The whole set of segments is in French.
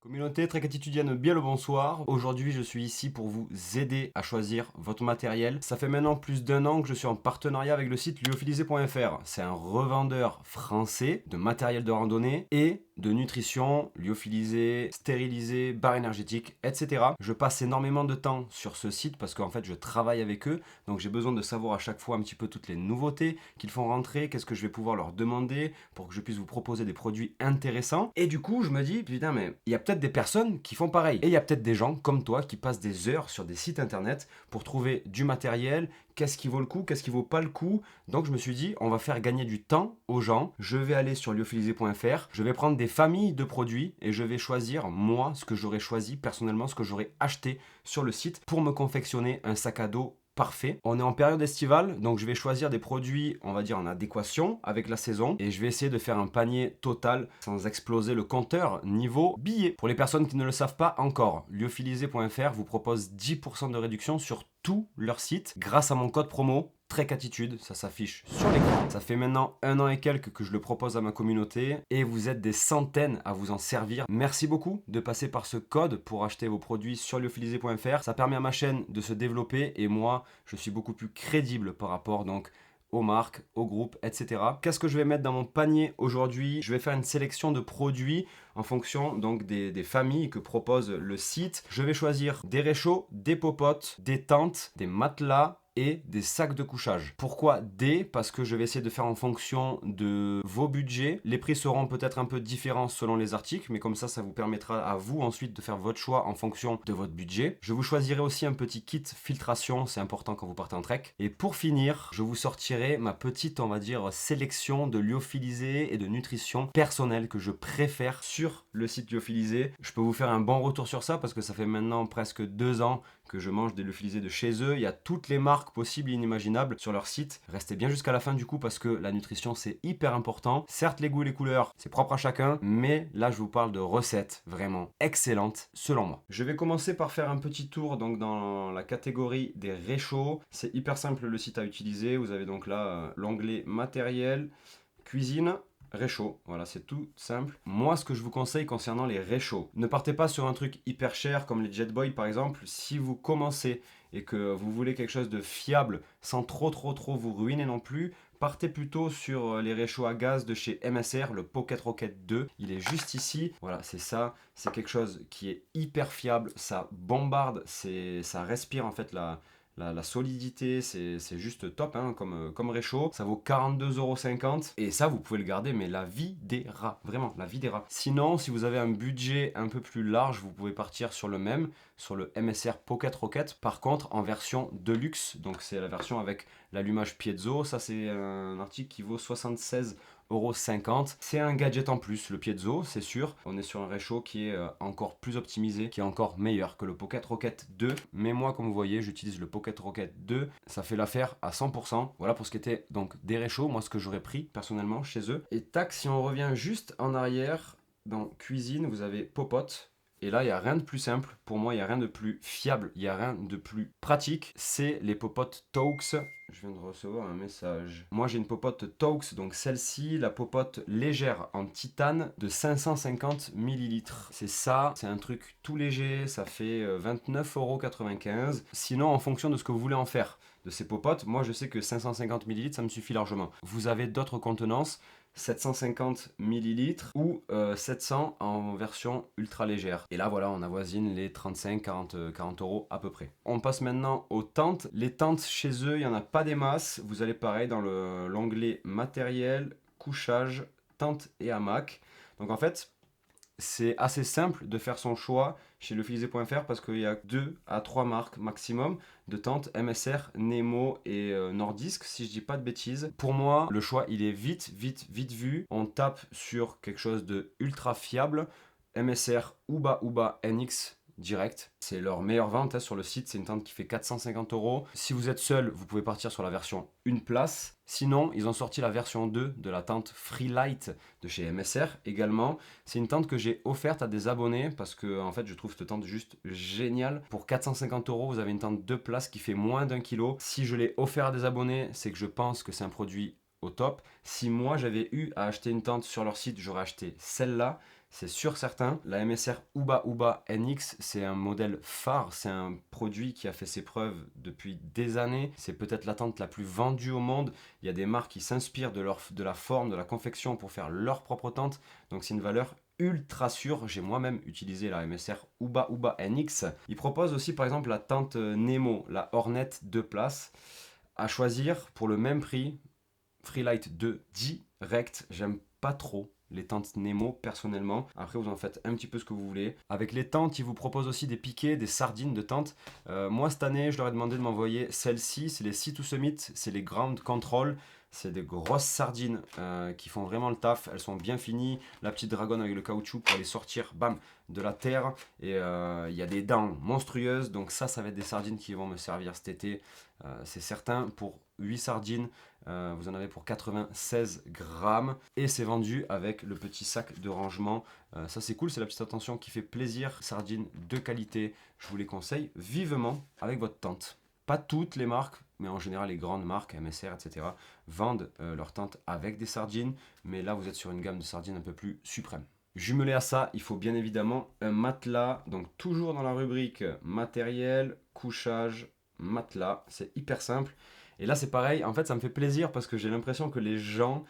Communauté Trek Attitudienne, bien le bonsoir. Aujourd'hui, je suis ici pour vous aider à choisir votre matériel. Ça fait maintenant plus d'un an que je suis en partenariat avec le site lyophilisé.fr. C'est un revendeur français de matériel de randonnée et de nutrition, lyophilisé, stérilisé, barres énergétiques, etc. Je passe énormément de temps sur ce site parce qu'en fait, je travaille avec eux. Donc, j'ai besoin de savoir à chaque fois un petit peu toutes les nouveautés qu'ils font rentrer, qu'est-ce que je vais pouvoir leur demander pour que je puisse vous proposer des produits intéressants. Et du coup, je me dis, putain, mais il y a peut-être des personnes qui font pareil. Et il y a peut-être des gens comme toi qui passent des heures sur des sites internet pour trouver du matériel, qu'est-ce qui vaut le coup, qu'est-ce qui vaut pas le coup. Donc je me suis dit, on va faire gagner du temps aux gens. Je vais aller sur lyophilisé.fr, je vais prendre des familles de produits et je vais choisir, moi, ce que j'aurais choisi personnellement, ce que j'aurais acheté sur le site pour me confectionner un sac à dos parfait. On est en période estivale, donc je vais choisir des produits, on va dire, en adéquation avec la saison. Et je vais essayer de faire un panier total sans exploser le compteur niveau billet. Pour les personnes qui ne le savent pas encore, lyophilisé.fr vous propose 10% de réduction sur tout leur site grâce à mon code promo Trek Attitude, ça s'affiche sur l'écran. Ça fait maintenant un an et quelques que je le propose à ma communauté et vous êtes des centaines à vous en servir. Merci beaucoup de passer par ce code pour acheter vos produits sur lyophilisé.fr. Ça permet à ma chaîne de se développer et moi, je suis beaucoup plus crédible par rapport donc aux marques, aux groupes, etc. Qu'est-ce que je vais mettre dans mon panier aujourd'hui? Je vais faire une sélection de produits en fonction donc des familles que propose le site. Je vais choisir des réchauds, des popotes, des tentes, des matelas et des sacs de couchage. Pourquoi des? Parce que je vais essayer de faire en fonction de vos budgets. Les prix seront peut-être un peu différents selon les articles, mais comme ça vous permettra à vous ensuite de faire votre choix en fonction de votre budget. Je vous choisirai aussi un petit kit filtration, c'est important quand vous partez en trek. Et pour finir, je vous sortirai ma petite, on va dire, sélection de lyophilisé et de nutrition personnelle que je préfère sur le site lyophilisé. Je peux vous faire un bon retour sur ça parce que ça fait maintenant presque 2 ans que je mange des lyophilisés de chez eux. Il y a toutes les marques possibles et inimaginables sur leur site. Restez bien jusqu'à la fin du coup parce que la nutrition c'est hyper important. Certes les goûts et les couleurs c'est propre à chacun, mais là je vous parle de recettes vraiment excellentes selon moi. Je vais commencer par faire un petit tour donc dans la catégorie des réchauds. C'est hyper simple le site à utiliser. Vous avez donc là l'onglet matériel, cuisine, réchaud, voilà, c'est tout simple. Moi, ce que je vous conseille concernant les réchauds, ne partez pas sur un truc hyper cher comme les Jetboy par exemple. Si vous commencez et que vous voulez quelque chose de fiable sans trop vous ruiner non plus, partez plutôt sur les réchauds à gaz de chez MSR, le Pocket Rocket 2. Il est juste ici. Voilà, c'est ça. C'est quelque chose qui est hyper fiable. Ça bombarde, ça respire en fait la solidité, c'est juste top hein, comme réchaud. Ça vaut 42,50 € et ça vous pouvez le garder mais la vie des rats, vraiment la vie des rats. Sinon si vous avez un budget un peu plus large vous pouvez partir sur le même, sur le MSR Pocket Rocket. Par contre en version Deluxe, donc c'est la version avec l'allumage piezo. Ça c'est un article qui vaut 76,50 €. C'est un gadget en plus, le piezo, c'est sûr. On est sur un réchaud qui est encore plus optimisé, qui est encore meilleur que le Pocket Rocket 2. Mais moi, comme vous voyez, j'utilise le Pocket Rocket 2. Ça fait l'affaire à 100%. Voilà pour ce qui était donc des réchauds, moi ce que j'aurais pris personnellement chez eux. Et tac, si on revient juste en arrière, dans cuisine, vous avez popote. Et là, il n'y a rien de plus simple. Pour moi, il n'y a rien de plus fiable, il n'y a rien de plus pratique. C'est les popotes Taux. Je viens de recevoir un message. Moi, j'ai une popote Taux, donc celle-ci, la popote légère en titane de 550 ml. C'est ça, c'est un truc tout léger, ça fait 29,95 €. Sinon, en fonction de ce que vous voulez en faire de ces popotes, moi je sais que 550 ml, ça me suffit largement. Vous avez d'autres contenances, 750 ml ou 700 en version ultra légère. Et là voilà, on avoisine les 35-40 € à peu près. On passe maintenant aux tentes. Les tentes chez eux, il n'y en a pas des masses. Vous allez pareil dans l'onglet matériel, couchage, tente et hamac. Donc en fait, c'est assez simple de faire son choix chez lyophilisé.fr parce qu'il y a 2 à 3 marques maximum de tentes, MSR, Nemo et Nordisk si je dis pas de bêtises. Pour moi, le choix il est vite vu. On tape sur quelque chose de ultra fiable. MSR Uba NX direct. C'est leur meilleure vente hein, sur le site. C'est une tente qui fait 450 €. Si vous êtes seul, vous pouvez partir sur la version une place. Sinon, ils ont sorti la version 2 de la tente Freelight de chez MSR également. C'est une tente que j'ai offerte à des abonnés parce que en fait, je trouve cette tente juste géniale. Pour 450 €, vous avez une tente 2 places qui fait moins d'1 kg. Si je l'ai offert à des abonnés, c'est que je pense que c'est un produit au top. Si moi j'avais eu à acheter une tente sur leur site, j'aurais acheté celle-là. c'est sûr certain. La MSR Uba Uba NX, c'est un modèle phare, c'est un produit qui a fait ses preuves depuis des années. C'est peut-être la tente la plus vendue au monde. Il y a des marques qui s'inspirent de la forme, de la confection pour faire leur propre tente. Donc c'est une valeur ultra sûre. J'ai moi-même utilisé la MSR Uba Uba NX. Il propose aussi par exemple la tente Nemo, la Hornet 2 places. À choisir pour le même prix, Freelite 2 direct. J'aime pas trop les tentes Nemo personnellement. Après, vous en faites un petit peu ce que vous voulez. Avec les tentes, ils vous proposent aussi des piquets, des sardines de tente. Moi, cette année, je leur ai demandé de m'envoyer celles-ci. C'est les Sea to Summit, c'est les Ground Control. C'est des grosses sardines qui font vraiment le taf. Elles sont bien finies. La petite dragonne avec le caoutchouc pour les sortir, bam, de la terre. Et il y a des dents monstrueuses. Donc ça va être des sardines qui vont me servir cet été. C'est certain. Pour 8 sardines, vous en avez pour 96 grammes. Et c'est vendu avec le petit sac de rangement. Ça c'est cool, c'est la petite attention qui fait plaisir. Sardines de qualité, je vous les conseille vivement avec votre tente. Pas toutes les marques, mais en général les grandes marques, MSR, etc., vendent leurs tentes avec des sardines. Mais là, vous êtes sur une gamme de sardines un peu plus suprême. Jumelé à ça, il faut bien évidemment un matelas. Donc toujours dans la rubrique matériel, couchage, matelas. C'est hyper simple. Et là, c'est pareil. En fait, ça me fait plaisir parce que j'ai l'impression que les gens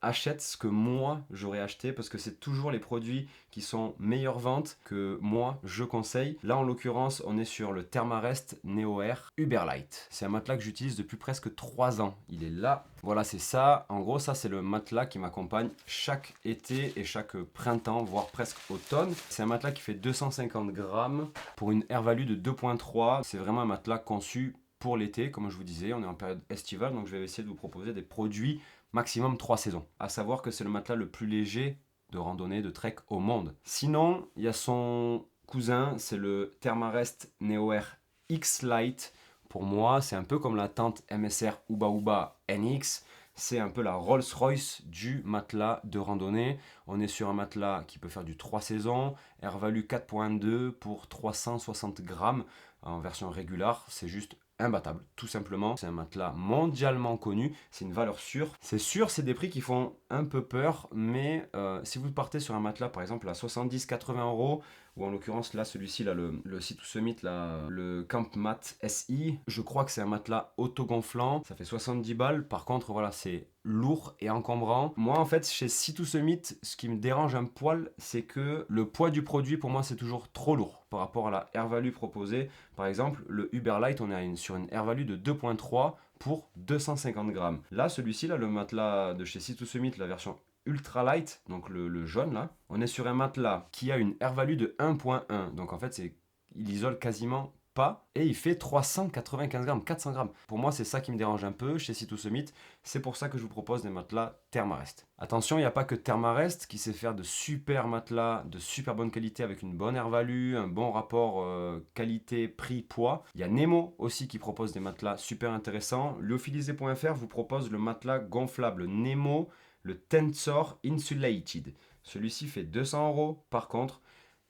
achètent ce que moi j'aurais acheté parce que c'est toujours les produits qui sont meilleure vente que moi je conseille. Là en l'occurrence on est sur le Thermarest Neo Air Uberlight. C'est un matelas que j'utilise depuis presque 3 ans. Il est là. Voilà, c'est ça. En gros, ça c'est le matelas qui m'accompagne chaque été et chaque printemps, voire presque automne. C'est un matelas qui fait 250 grammes pour une R-value de 2.3. C'est vraiment un matelas conçu pour l'été, comme je vous disais. On est en période estivale, donc je vais essayer de vous proposer des produits maximum 3 saisons. À savoir que c'est le matelas le plus léger de randonnée, de trek au monde. Sinon, il y a son cousin, c'est le Thermarest Neo Air X Lite. Pour moi, c'est un peu comme la tente MSR Uba Uba NX. C'est un peu la Rolls-Royce du matelas de randonnée. On est sur un matelas qui peut faire du 3 saisons, R-value 4.2 pour 360 grammes en version régulière. C'est juste imbattable, tout simplement. C'est un matelas mondialement connu, c'est une valeur sûre. C'est sûr, c'est des prix qui font un peu peur, mais si vous partez sur un matelas par exemple à 70-80 euros, ou en l'occurrence là celui-ci, là, le Sea to Summit, là, le Camp Mat SI, je crois que c'est un matelas autogonflant, ça fait 70 balles. Par contre voilà, c'est lourd et encombrant. Moi en fait chez Sea to Summit, ce qui me dérange un poil, c'est que le poids du produit pour moi c'est toujours trop lourd par rapport à la R-value proposée. Par exemple le Uberlight, on est sur une R-value de 2.3 pour 250 grammes. Là celui-ci, là, le matelas de chez Sea to Summit, la version Ultra Light, donc le jaune là, on est sur un matelas qui a une R-value de 1.1. Donc en fait il isole quasiment pas et il fait 395 grammes, 400 grammes. Pour moi, c'est ça qui me dérange un peu chez Sea to Summit. C'est pour ça que je vous propose des matelas Thermarest. Attention, il n'y a pas que Thermarest qui sait faire de super matelas de super bonne qualité avec une bonne R-value, un bon rapport qualité, prix, poids. Il y a Nemo aussi qui propose des matelas super intéressants. Lyophilisé.fr vous propose le matelas gonflable Nemo, le Tensor Insulated. Celui-ci fait 200 euros par contre.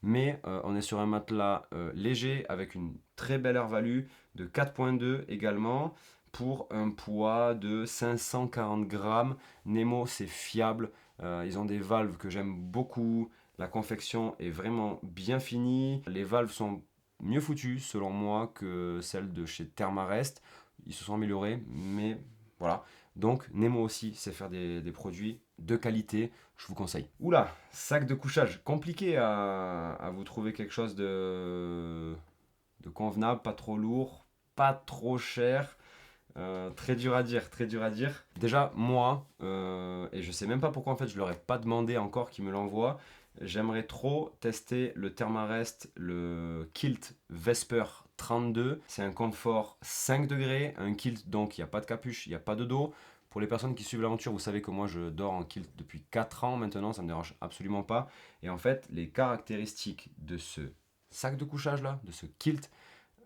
Mais on est sur un matelas léger avec une très belle R-value de 4.2 également pour un poids de 540 grammes. Nemo, c'est fiable. Ils ont des valves que j'aime beaucoup. La confection est vraiment bien finie. Les valves sont mieux foutues selon moi que celles de chez Thermarest. Ils se sont améliorés, mais voilà. Donc Nemo aussi sait faire des produits de qualité, je vous conseille. Oula, sac de couchage, compliqué à vous trouver quelque chose de convenable, pas trop lourd, pas trop cher. Très dur à dire, très dur à dire. Déjà, moi, et je sais même pas pourquoi en fait je leur ai pas demandé encore qu'ils me l'envoient, j'aimerais trop tester le Thermarest, le Kilt Vesper 32. C'est un confort 5 degrés, un kilt donc il n'y a pas de capuche, il n'y a pas de dos. Pour les personnes qui suivent l'aventure, vous savez que moi je dors en kilt depuis 4 ans maintenant, ça ne me dérange absolument pas. Et en fait, les caractéristiques de ce sac de couchage là, de ce kilt,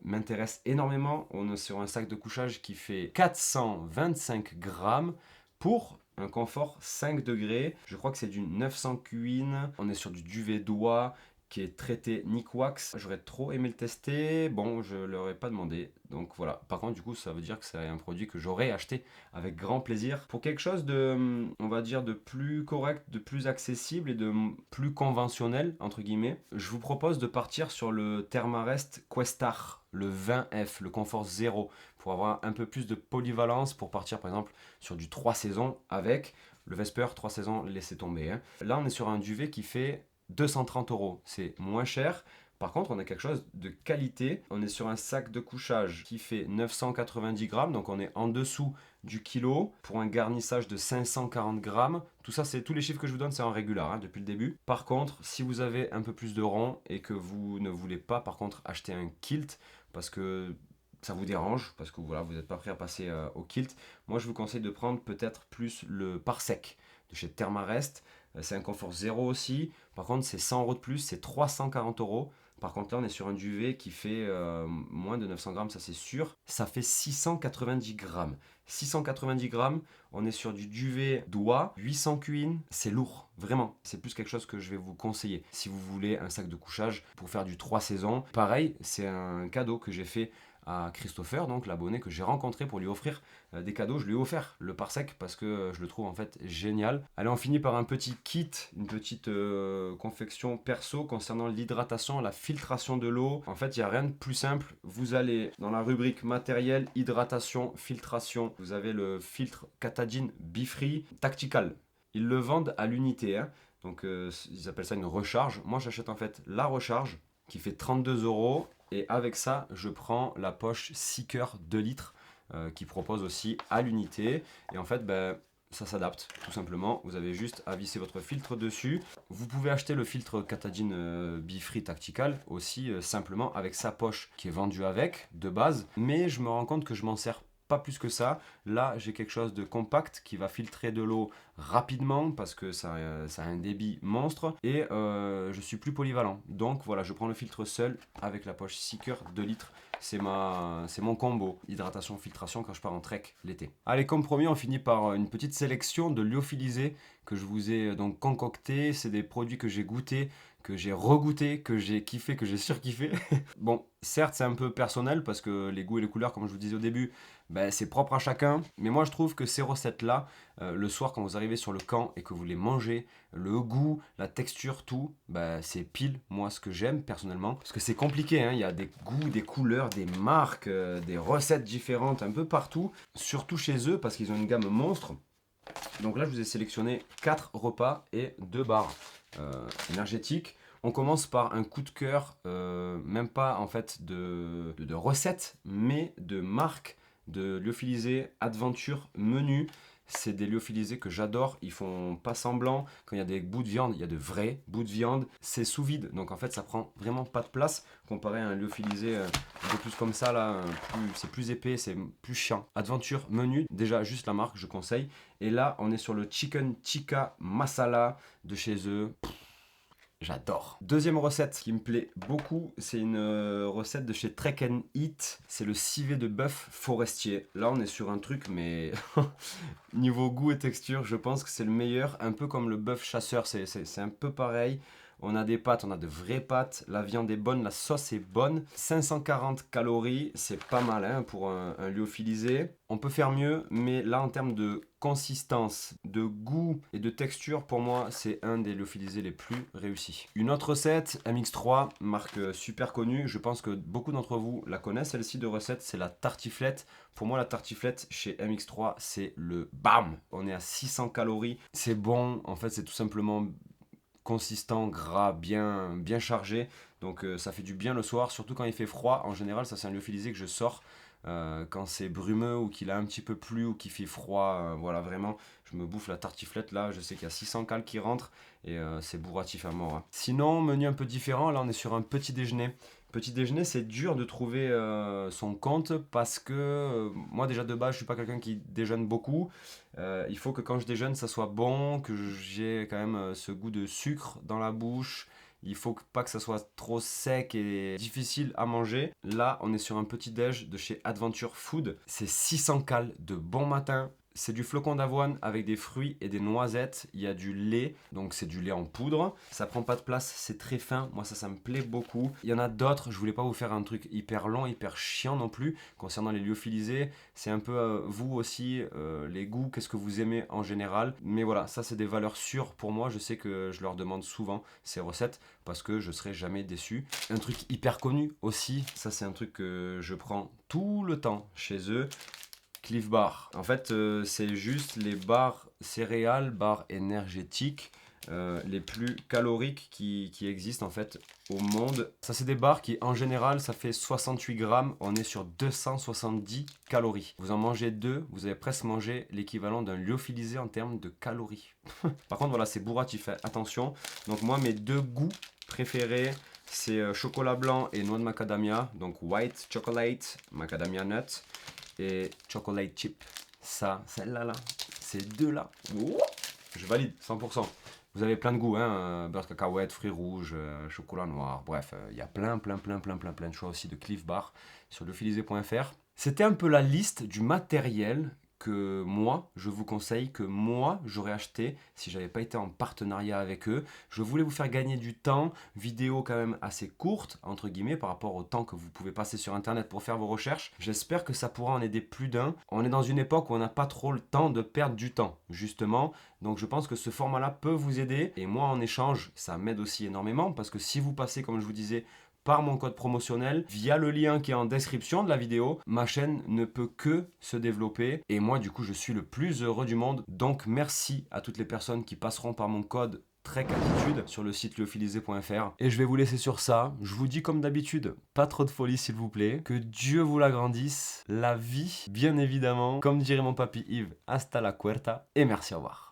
m'intéresse énormément. On est sur un sac de couchage qui fait 425 grammes pour un confort 5 degrés. Je crois que c'est du 900 Queen. On est sur du duvet d'oie qui est traité Nikwax. J'aurais trop aimé le tester. Bon, je leur ai pas demandé. Donc voilà. Par contre, du coup, ça veut dire que c'est un produit que j'aurais acheté avec grand plaisir. Pour quelque chose de, on va dire, de plus correct, de plus accessible et de plus conventionnel, entre guillemets, je vous propose de partir sur le Thermarest Questar, le 20F, le confort 0, pour avoir un peu plus de polyvalence, pour partir par exemple sur du 3 saisons avec. Le Vesper 3 saisons, laissez tomber. Hein. Là, on est sur un duvet qui fait 230 euros. C'est moins cher. Par contre, on a quelque chose de qualité. On est sur un sac de couchage qui fait 990 grammes. Donc, on est en dessous du kilo pour un garnissage de 540 grammes. Tout ça, c'est tous les chiffres que je vous donne, c'est en régular hein, depuis le début. Par contre, si vous avez un peu plus de rond et que vous ne voulez pas, par contre, acheter un kilt parce que ça vous dérange, parce que voilà, vous n'êtes pas prêt à passer au kilt, moi je vous conseille de prendre peut-être plus le Parsec de chez Thermarest. C'est un confort 0 aussi. Par contre, c'est 100 euros de plus, c'est 340 euros. Par contre, là, on est sur un duvet qui fait moins de 900 grammes, ça c'est sûr. Ça fait 690 grammes. 690 grammes, on est sur du duvet d'oie, 800 queen, c'est lourd, vraiment. C'est plus quelque chose que je vais vous conseiller. Si vous voulez un sac de couchage pour faire du 3 saisons, pareil, c'est un cadeau que j'ai fait à Christopher, donc l'abonné que j'ai rencontré pour lui offrir des cadeaux. Je lui ai offert le Parsec parce que je le trouve en fait génial. Allez, on finit par un petit kit, une petite confection perso concernant l'hydratation, la filtration de l'eau. En fait, il n'y a rien de plus simple. Vous allez dans la rubrique matériel, hydratation, filtration. Vous avez le filtre Katadyn Be-Free Tactical. Ils le vendent à l'unité, hein. Donc ils appellent ça une recharge. Moi, j'achète en fait la recharge qui fait 32 euros. Et avec ça, je prends la poche Seeker 2 litres qui propose aussi à l'unité. Et en fait, ça s'adapte tout simplement. Vous avez juste à visser votre filtre dessus. Vous pouvez acheter le filtre Katadyn Be-Free Tactical aussi simplement avec sa poche qui est vendue avec de base. Mais je me rends compte que je m'en sers pas plus que ça. Là, j'ai quelque chose de compact qui va filtrer de l'eau rapidement parce que ça a un débit monstre et je suis plus polyvalent. Donc voilà, je prends le filtre seul avec la poche Seeker 2 litres. C'est mon combo hydratation-filtration quand je pars en trek l'été. Allez, comme promis, on finit par une petite sélection de lyophilisés que je vous ai donc concocté. C'est des produits que j'ai goûtés, que j'ai regoûté, que j'ai kiffé, que j'ai surkiffé. Bon, certes, c'est un peu personnel parce que les goûts et les couleurs, comme je vous disais au début, c'est propre à chacun. Mais moi, je trouve que ces recettes-là, le soir, quand vous arrivez sur le camp et que vous les mangez, le goût, la texture, tout, c'est pile, moi, ce que j'aime personnellement. Parce que c'est compliqué, hein. Il y a des goûts, des couleurs, des marques, des recettes différentes un peu partout. Surtout chez eux, parce qu'ils ont une gamme monstre. Donc là, je vous ai sélectionné 4 repas et 2 barres énergétiques. On commence par un coup de cœur, même pas en fait de recettes, mais de marques de lyophilisés Adventure Menu. C'est des lyophilisés que j'adore, ils font pas semblant. Quand il y a des bouts de viande, il y a de vrais bouts de viande. C'est sous vide, donc en fait ça prend vraiment pas de place comparé à un lyophilisé un peu plus comme ça là, c'est plus épais, c'est plus chiant. Adventure Menu, déjà juste la marque, je conseille. Et là on est sur le Chicken Tikka Masala de chez eux. J'adore. Deuxième recette qui me plaît beaucoup, c'est une recette de chez Trek and Eat. C'est le civet de bœuf forestier. Là, on est sur un truc, mais niveau goût et texture, je pense que c'est le meilleur. Un peu comme le bœuf chasseur, c'est un peu pareil. On a des pâtes, on a de vraies pâtes. La viande est bonne, la sauce est bonne. 540 calories, c'est pas mal hein, pour un lyophilisé. On peut faire mieux, mais là, en termes de consistance, de goût et de texture, pour moi, c'est un des lyophilisés les plus réussis. Une autre recette, MX3, marque super connue. Je pense que beaucoup d'entre vous la connaissent, celle-ci de recette, c'est la tartiflette. Pour moi, la tartiflette chez MX3, c'est le BAM. On est à 600 calories. C'est bon, en fait, c'est tout simplement consistant, gras, bien chargé. Donc ça fait du bien le soir, surtout quand il fait froid. En général, ça c'est un lyophilisé que je sors quand c'est brumeux ou qu'il a un petit peu plu ou qu'il fait froid. Voilà, vraiment, je me bouffe la tartiflette là. Je sais qu'il y a 600 cales qui rentrent et c'est bourratif à mort. Hein. Sinon, menu un peu différent. Là, on est sur un petit déjeuner. Petit déjeuner, c'est dur de trouver son compte parce que moi déjà de base je suis pas quelqu'un qui déjeune beaucoup. Il faut que quand je déjeune ça soit bon, que j'ai quand même ce goût de sucre dans la bouche. Il faut pas que ça soit trop sec et difficile à manger. Là, on est sur un petit déj de chez Adventure Food. C'est 600 cales de bon matin. C'est du flocon d'avoine avec des fruits et des noisettes. Il y a du lait, donc c'est du lait en poudre. Ça prend pas de place, c'est très fin. Moi, ça me plaît beaucoup. Il y en a d'autres. Je voulais pas vous faire un truc hyper long, hyper chiant non plus. Concernant les lyophilisés, c'est un peu vous aussi, les goûts, qu'est-ce que vous aimez en général. Mais voilà, ça, c'est des valeurs sûres pour moi. Je sais que je leur demande souvent ces recettes parce que je serai jamais déçu. Un truc hyper connu aussi, ça, c'est un truc que je prends tout le temps chez eux. Cliff Bar. En fait, c'est juste les barres céréales, barres énergétiques les plus caloriques qui existent en fait au monde. Ça, c'est des barres qui, en général, ça fait 68 grammes. On est sur 270 calories. Vous en mangez deux, vous avez presque mangé l'équivalent d'un lyophilisé en termes de calories. Par contre, voilà, c'est bourratif. Attention. Donc, moi, mes deux goûts préférés, c'est chocolat blanc et noix de macadamia. Donc, white chocolate, macadamia nut et chocolate chip. Ça, celle-là, là, ces deux-là, je valide 100%. Vous avez plein de goûts, hein, beurre de cacahuète, fruits rouges, chocolat noir, bref, il y a plein de choix aussi de Cliff Bar sur lyophilisé.fr. C'était un peu la liste du matériel que moi, je vous conseille, que moi, j'aurais acheté si j'avais pas été en partenariat avec eux. Je voulais vous faire gagner du temps, vidéo quand même assez courte, entre guillemets, par rapport au temps que vous pouvez passer sur Internet pour faire vos recherches. J'espère que ça pourra en aider plus d'un. On est dans une époque où on n'a pas trop le temps de perdre du temps, justement. Donc je pense que ce format-là peut vous aider. Et moi, en échange, ça m'aide aussi énormément, parce que si vous passez, comme je vous disais, par mon code promotionnel, via le lien qui est en description de la vidéo, ma chaîne ne peut que se développer et moi du coup je suis le plus heureux du monde. Donc merci à toutes les personnes qui passeront par mon code Trek Attitude sur le site lyophilisé.fr. Et je vais vous laisser sur ça. Je vous dis comme d'habitude, pas trop de folie s'il vous plaît. Que Dieu vous l'agrandisse. La vie, bien évidemment. Comme dirait mon papy Yves, hasta la cuerta. Et merci, au revoir.